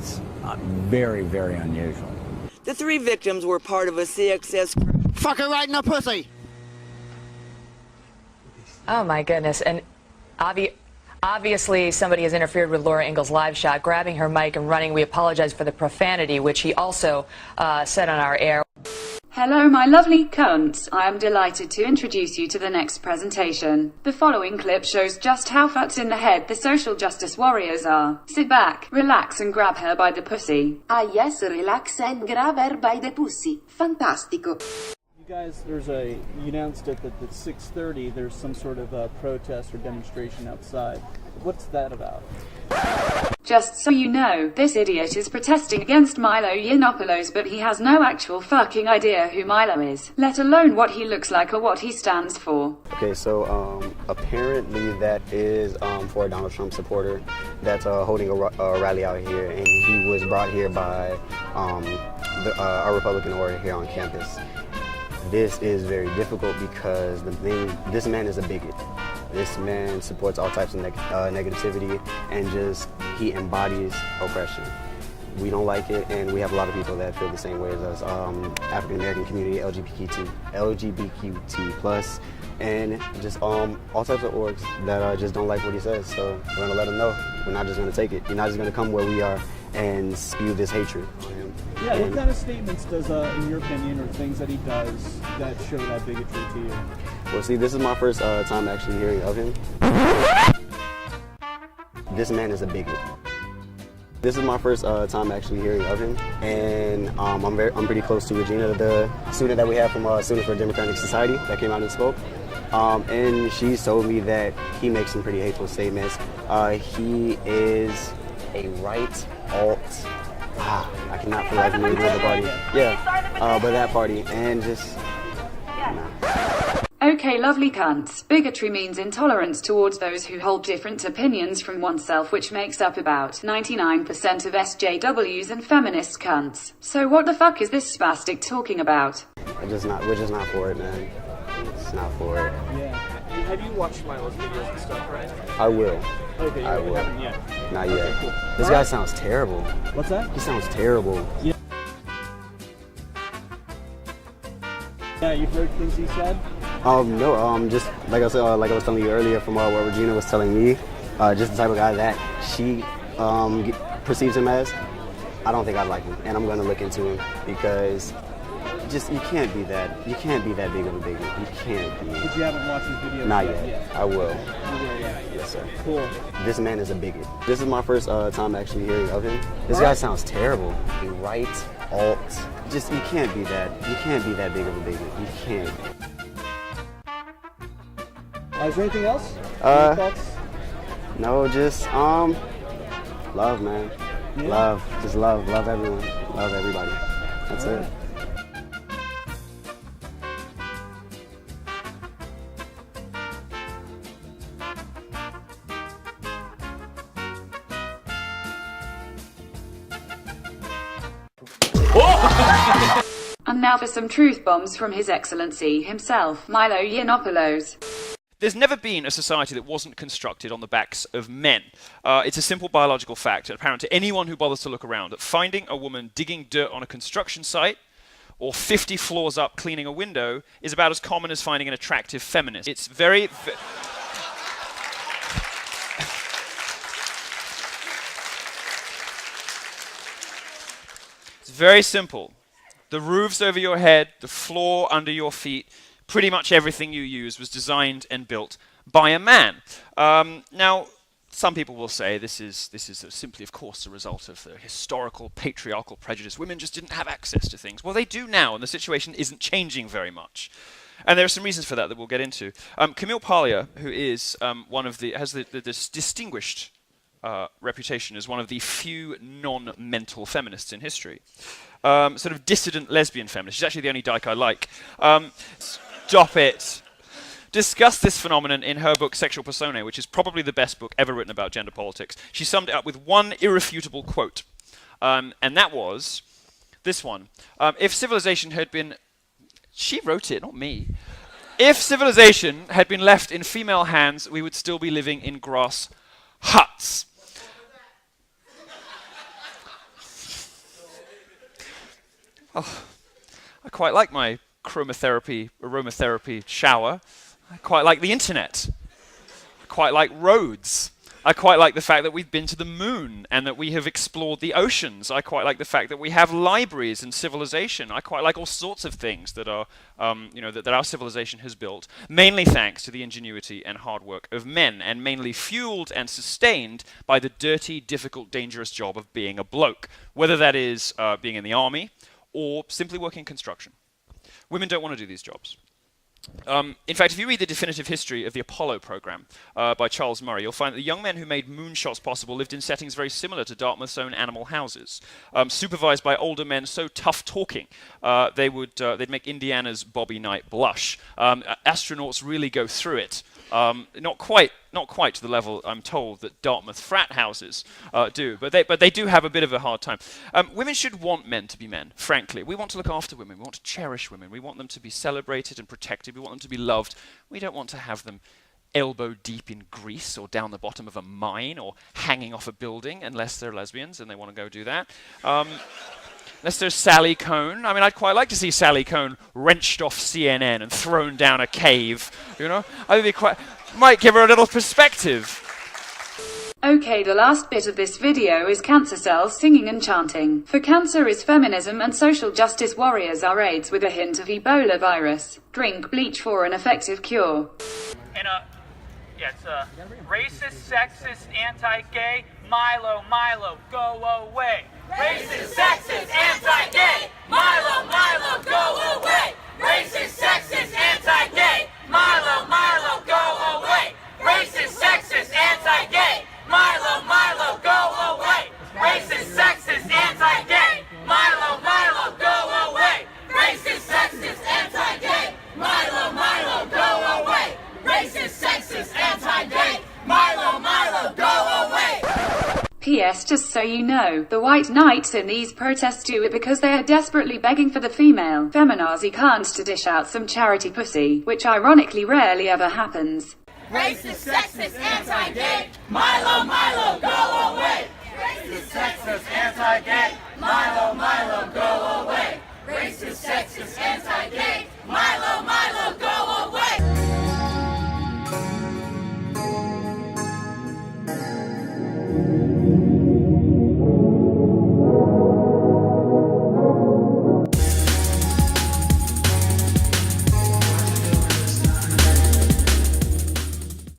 It's very, very unusual. The 3 victims were part of a CXS crew. Fuck her right in the pussy! Oh my goodness, and obviously somebody has interfered with Laura Ingalls' live shot, grabbing her mic and running. We apologize for the profanity, which he also said on our air. Hello my lovely cunts, I am delighted to introduce you to the next presentation. The following clip shows just how fucked in the head the social justice warriors are. Sit back, relax and grab her by the pussy. Ah yes, relax and grab her by the pussy. Fantastico. You guys, you announced it that at 6:30 there's some sort of protest or demonstration outside. What's that about? Just so you know, this idiot is protesting against Milo Yiannopoulos, but he has no actual fucking idea who Milo is, let alone what he looks like or what he stands for. Okay, so apparently that is for a Donald Trump supporter that's holding a rally out here, and he was brought here by a Republican orator here on campus. This is very difficult because this man is a bigot. This man supports all types of negativity, and he embodies oppression. We don't like it, and we have a lot of people that feel the same way as us. African American community, LGBTQ+, and just all types of orgs that just don't like what he says. So we're gonna let him know. We're not just gonna take it. You're not just gonna come where we are and spew this hatred on him. Yeah, what kind of statements does, in your opinion, or things that he does that show that bigotry to you? Well, see, this is my first time actually hearing of him. This man is a bigot. This is my first time actually hearing of him, and I'm pretty close to Regina, the student that we have from Students for Democratic Society that came out and spoke. And she's told me that he makes some pretty hateful statements. He is a right alt. I cannot for life remember the party. Yeah, but that party, and just. Okay, lovely cunts. Bigotry means intolerance towards those who hold different opinions from oneself, which makes up about 99% of SJWs and feminist cunts. So what the fuck is this spastic talking about? We're just not for it, man. It's not for it. Yeah. Have you watched Milo's videos and stuff, right? I will. Okay, I will. Haven't yet. Not yet. Okay, cool. This guy sounds terrible. What's that? He sounds terrible. Yeah. Yeah, you've heard things he said? No, just like I said, like I was telling you earlier from what Regina was telling me, just the type of guy that she perceives him as. I don't think I'd like him, and I'm gonna look into him because you can't be that big of a bigot. You can't be. But you haven't watched his videos? Not yet. I will. You will, yeah. Yes, sir. Cool. This man is a bigot. This is my first time actually hearing of him. This guy sounds terrible. A right alt. You can't be that big of a bigot. You can't. Is there anything else? Any thoughts? No, just love, man. Yeah. Love, just love everyone, love everybody. That's it. And now for some truth bombs from His Excellency himself, Milo Yiannopoulos. There's never been a society that wasn't constructed on the backs of men. It's a simple biological fact, apparent to anyone who bothers to look around, that finding a woman digging dirt on a construction site or 50 floors up cleaning a window is about as common as finding an attractive feminist. It's very... It's very simple. The roofs over your head, the floor under your feet, pretty much everything you use was designed and built by a man. Now, some people will say this is simply, of course, the result of the historical patriarchal prejudice. Women just didn't have access to things. Well, they do now, and the situation isn't changing very much. And there are some reasons for that we'll get into. Camille Paglia, who is has this distinguished reputation as one of the few non-mental feminists in history. Sort of dissident lesbian feminist. She's actually the only dyke I like. Stop it. Discussed this phenomenon in her book Sexual Personae, which is probably the best book ever written about gender politics. She summed it up with one irrefutable quote, and that was this one. If civilization had been... She wrote it, not me. If civilization had been left in female hands, we would still be living in grass huts. Oh, I quite like my aromatherapy shower. I quite like the internet. I quite like roads. I quite like the fact that we've been to the moon and that we have explored the oceans. I quite like the fact that we have libraries and civilization. I quite like all sorts of things that are, that our civilization has built, mainly thanks to the ingenuity and hard work of men, and mainly fueled and sustained by the dirty, difficult, dangerous job of being a bloke, whether that is being in the army or simply working construction. Women don't want to do these jobs. In fact, if you read the definitive history of the Apollo program by Charles Murray, you'll find that the young men who made moonshots possible lived in settings very similar to Dartmouth's own animal houses, supervised by older men so tough-talking they'd make Indiana's Bobby Knight blush. Astronauts really go through it. Not quite to the level, I'm told, that Dartmouth frat houses do, but they do have a bit of a hard time. Women should want men to be men, frankly. We want to look after women. We want to cherish women. We want them to be celebrated and protected. We want them to be loved. We don't want to have them elbow deep in grease or down the bottom of a mine or hanging off a building, unless they're lesbians and they want to go do that. Unless there's Sally Cohn. I mean, I'd quite like to see Sally Cohn wrenched off CNN and thrown down a cave, you know? Might give her a little perspective. Okay, the last bit of this video is cancer cells singing and chanting. For cancer is feminism and social justice warriors are AIDS with a hint of Ebola virus. Drink bleach for an effective cure. And it's racist, sexist, anti-gay, Milo, go away. Racist, sexist, anti-gay, Milo, go away. Racist, sexist, anti-gay, Milo, go away. Racist, sexist, anti-gay, Milo, go away. Racist, sexist, anti-gay, Milo, go away. Racist, sexist, anti-gay, Milo, go away. Racist, sexist, anti-gay, Milo, go away. P.S. Just so you know, the white knights in these protests do it because they are desperately begging for the female feminazi cunts to dish out some charity pussy, which ironically rarely ever happens. Racist, sexist, anti-gay, Milo, go away. Racist, sexist, anti-gay, Milo, go away. Racist, sexist, anti-gay, Milo, go away.